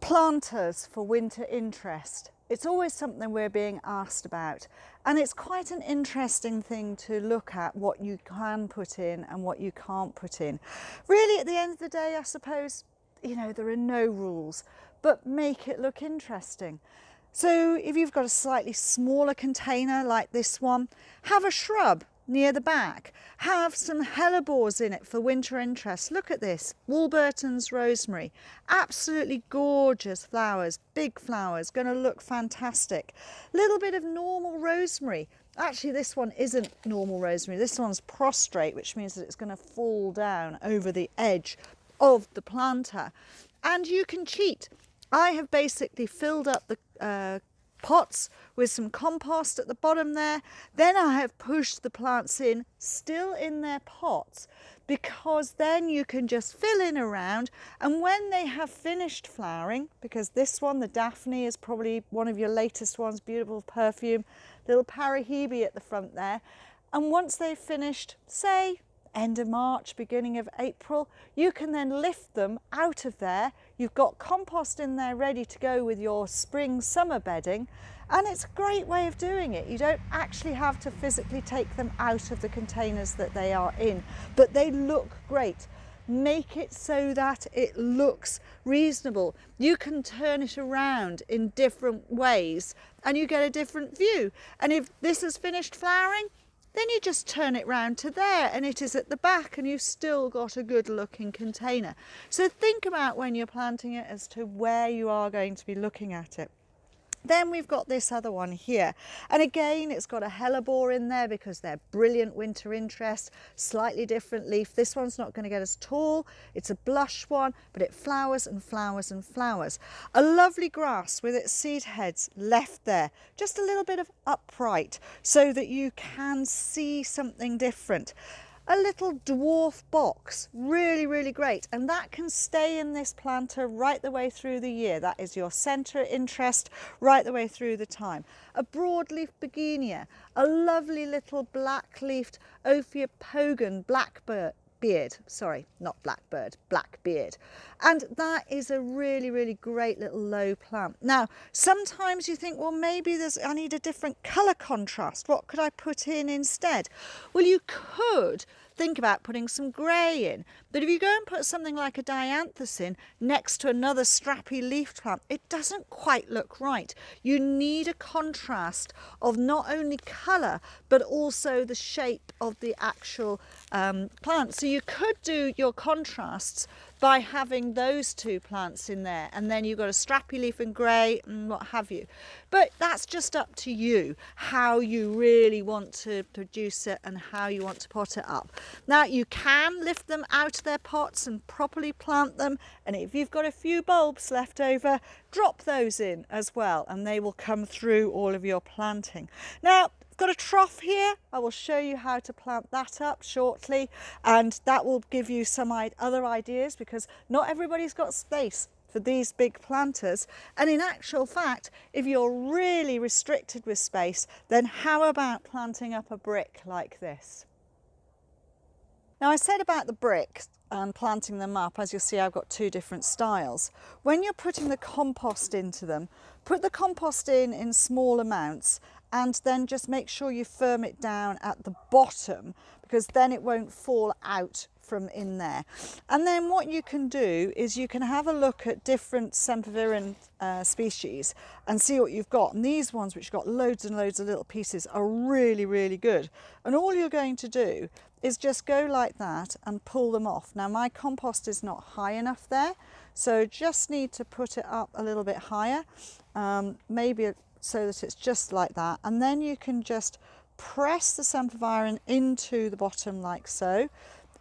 Planters for winter interest. It's always something we're being asked about, and it's quite an interesting thing to look at what you can put in and what you can't put in. Really, at the end of the day, I suppose, you know, there are no rules, but make it look interesting. So if you've got a slightly smaller container like this one, have a shrub near the back, have some hellebores in it for winter interest. Look at this, Warburton's rosemary, absolutely gorgeous flowers, big flowers, going to look fantastic. Little bit of normal rosemary. Actually, this one isn't normal rosemary, this one's prostrate, which means that it's going to fall down over the edge of the planter. And you can cheat. I have basically filled up the pots with some compost at the bottom there. Then I have pushed the plants in, still in their pots, because then you can just fill in around, and when they have finished flowering, because this one, the Daphne, is probably one of your latest ones, beautiful perfume, little parahebe at the front there, and once they've finished, say end of March, beginning of April, you can then lift them out of there. You've got compost in there ready to go with your spring summer bedding, and it's a great way of doing it. You don't actually have to physically take them out of the containers that they are in, but they look great. Make it so that it looks reasonable. You can turn it around in different ways and you get a different view. And if this has finished flowering, then you just turn it round to there and it is at the back and you've still got a good looking container. So think about when you're planting it as to where you are going to be looking at it. Then we've got this other one here, and again it's got a hellebore in there because they're brilliant winter interest, slightly different leaf. This one's not going to get as tall, it's a blush one, but it flowers and flowers and flowers. A lovely grass with its seed heads left there, just a little bit of upright so that you can see something different. A little dwarf box, really great, and that can stay in this planter right the way through the year. That is your centre interest right the way through the time. A broadleaf begonia, a lovely little black-leafed Ophiopogon blackbeard, blackbeard, and that is a really great little low plant. Now sometimes you think, well, maybe I need a different colour contrast, what could I put in instead? Well, you could think about putting some grey in, but if you go and put something like a dianthus in next to another strappy leafed plant, it doesn't quite look right. You need a contrast of not only colour but also the shape of the actual plant. So you could do your contrasts by having those two plants in there, and then you've got a strappy leaf and grey and what have you. But that's just up to you, how you really want to produce it and how you want to pot it up. Now you can lift them out of their pots and properly plant them, and if you've got a few bulbs left over, drop those in as well and they will come through all of your planting. Now got a trough here. I will show you how to plant that up shortly, and that will give you some other ideas, because not everybody's got space for these big planters. And in actual fact, if you're really restricted with space, then how about planting up a brick like this? Now I said about the bricks and planting them up, as you'll see I've got two different styles. When you're putting the compost into them, put the compost in small amounts, and then just make sure you firm it down at the bottom, because then it won't fall out from in there. And then what you can do is you can have a look at different sempervirens species and see what you've got. And these ones, which have got loads and loads of little pieces, are really good. And all you're going to do is just go like that and pull them off. Now my compost is not high enough there, so just need to put it up a little bit higher, maybe so that it's just like that, and then you can just press the sempervirens into the bottom like so,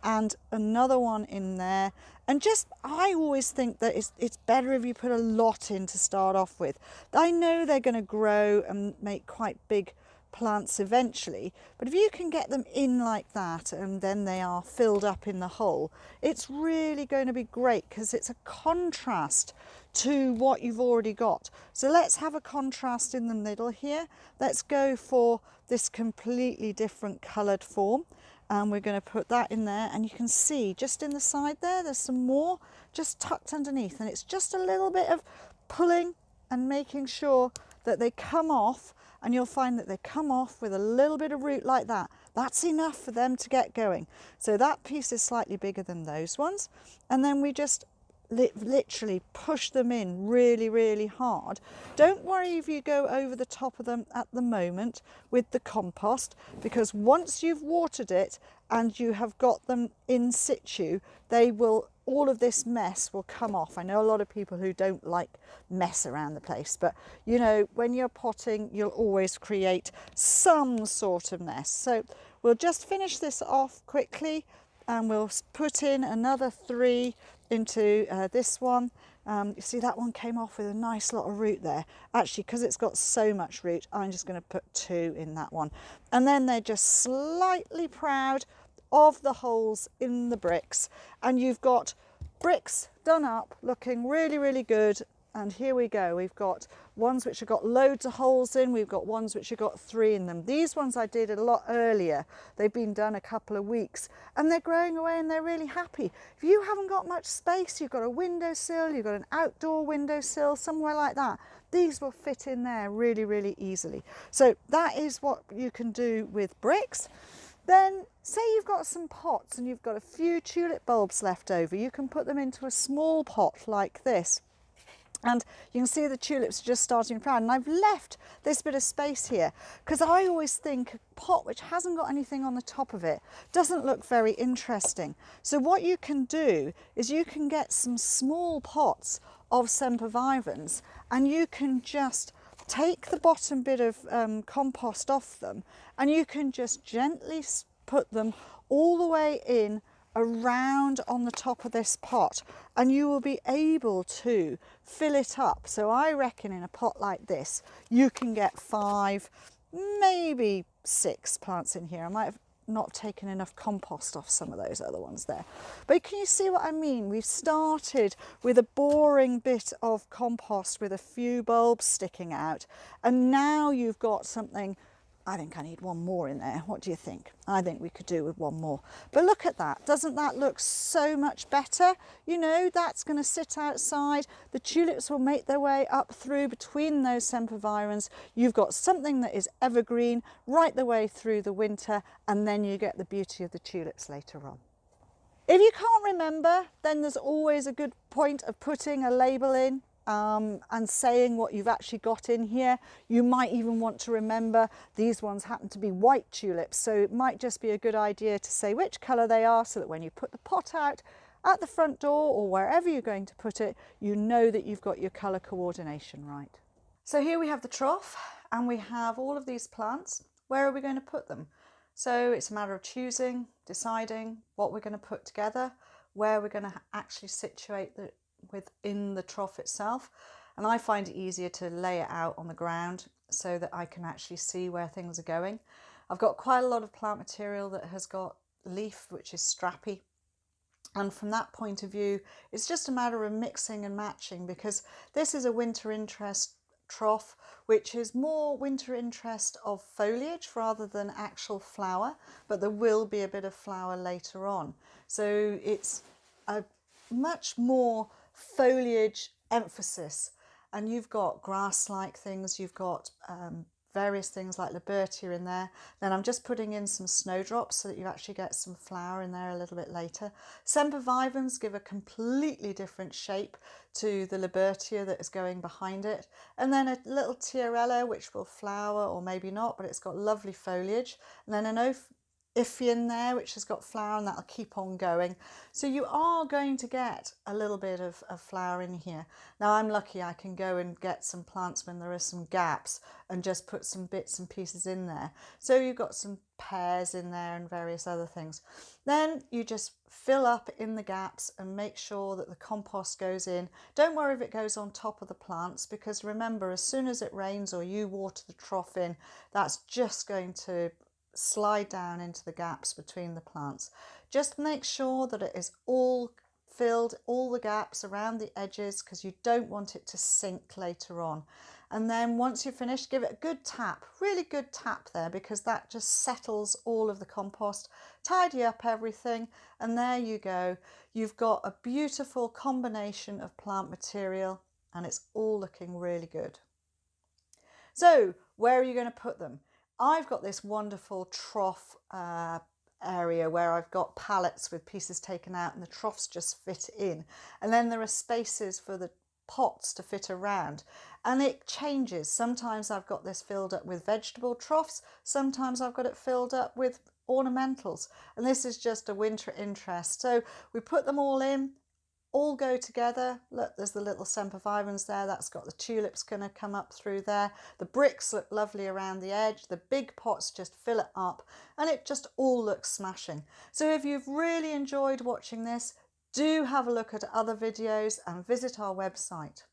and another one in there. And just, I always think that it's better if you put a lot in to start off with. I know they're going to grow and make quite big plants eventually, but if you can get them in like that and then they are filled up in the hole, it's really going to be great, because it's a contrast to what you've already got. So let's have a contrast in the middle here. Let's go for this completely different coloured form, and we're going to put that in there, and you can see just in the side there, there's some more just tucked underneath, and it's just a little bit of pulling and making sure that they come off, and you'll find that they come off with a little bit of root like that. That's enough for them to get going. So that piece is slightly bigger than those ones, and then we just literally push them in really, really hard. Don't worry if you go over the top of them at the moment with the compost, because once you've watered it and you have got them in situ, they will, all of this mess will come off. I know a lot of people who don't like mess around the place, but you know, when you're potting, you'll always create some sort of mess. So we'll just finish this off quickly, and we'll put in another 3 into this one. You see that one came off with a nice lot of root there. Actually, because it's got so much root, I'm just going to put 2 in that one. And then they're just slightly proud of the holes in the bricks. And you've got bricks done up, looking really, really good. And here we go. We've got ones which have got loads of holes in. We've got ones which have got 3 in them. These ones I did a lot earlier. They've been done a couple of weeks, and they're growing away and they're really happy. If you haven't got much space, you've got a windowsill, you've got an outdoor windowsill, somewhere like that, these will fit in there really, really easily. So that is what you can do with bricks. Then say you've got some pots and you've got a few tulip bulbs left over. You can put them into a small pot like this. And you can see the tulips are just starting to sprout, and I've left this bit of space here because I always think a pot which hasn't got anything on the top of it doesn't look very interesting. So what you can do is you can get some small pots of sempervirens, and you can just take the bottom bit of compost off them, and you can just gently put them all the way in around on the top of this pot, and you will be able to fill it up. So I reckon in a pot like this you can get 5, maybe 6 plants in here. I might have not taken enough compost off some of those other ones there, but can you see what I mean? We've started with a boring bit of compost with a few bulbs sticking out, and now you've got something. I think I need 1 more in there. What do you think? I think we could do with 1 more. But look at that. Doesn't that look so much better? You know, that's going to sit outside. The tulips will make their way up through between those sempervirens. You've got something that is evergreen right the way through the winter, and then you get the beauty of the tulips later on. If you can't remember, then there's always a good point of putting a label in. And saying what you've actually got in here. You might even want to remember these ones happen to be white tulips, so it might just be a good idea to say which colour they are, so that when you put the pot out at the front door or wherever you're going to put it, you know that you've got your colour coordination right. So here we have the trough, and we have all of these plants. Where are we going to put them? So it's a matter of choosing, deciding what we're going to put together, where we're going to actually situate within the trough itself. And I find it easier to lay it out on the ground so that I can actually see where things are going. I've got quite a lot of plant material that has got leaf which is strappy, and from that point of view it's just a matter of mixing and matching, because this is a winter interest trough which is more winter interest of foliage rather than actual flower, but there will be a bit of flower later on. So it's a much more foliage emphasis, and you've got grass-like things, you've got various things like Libertia in there. Then I'm just putting in some snowdrops so that you actually get some flower in there a little bit later. Sempervirens give a completely different shape to the Libertia that is going behind it, and then a little Tiarella which will flower or maybe not, but it's got lovely foliage, and then an Iffy in there which has got flower, and that'll keep on going. So you are going to get a little bit of flower in here. Now I'm lucky I can go and get some plants when there are some gaps and just put some bits and pieces in there. So you've got some pears in there and various other things. Then you just fill up in the gaps and make sure that the compost goes in. Don't worry if it goes on top of the plants, because remember, as soon as it rains or you water the trough in, that's just going to slide down into the gaps between the plants. Just make sure that it is all filled all the gaps around the edges because you don't want it to sink later on. And then once you're finished, give it a good tap, really good tap there, because that just settles all of the compost. Tidy up everything, and there you go. You've got a beautiful combination of plant material and it's all looking really good. So where are you going to put them? I've got this wonderful trough area where I've got pallets with pieces taken out and the troughs just fit in. And then there are spaces for the pots to fit around, and it changes. Sometimes I've got this filled up with vegetable troughs, sometimes I've got it filled up with ornamentals, and this is just a winter interest. So we put them all in, all go together. Look, there's the little sempervivens there, that's got the tulips going to come up through there. The bricks look lovely around the edge, the big pots just fill it up, and it just all looks smashing. So if you've really enjoyed watching this, do have a look at other videos and visit our website.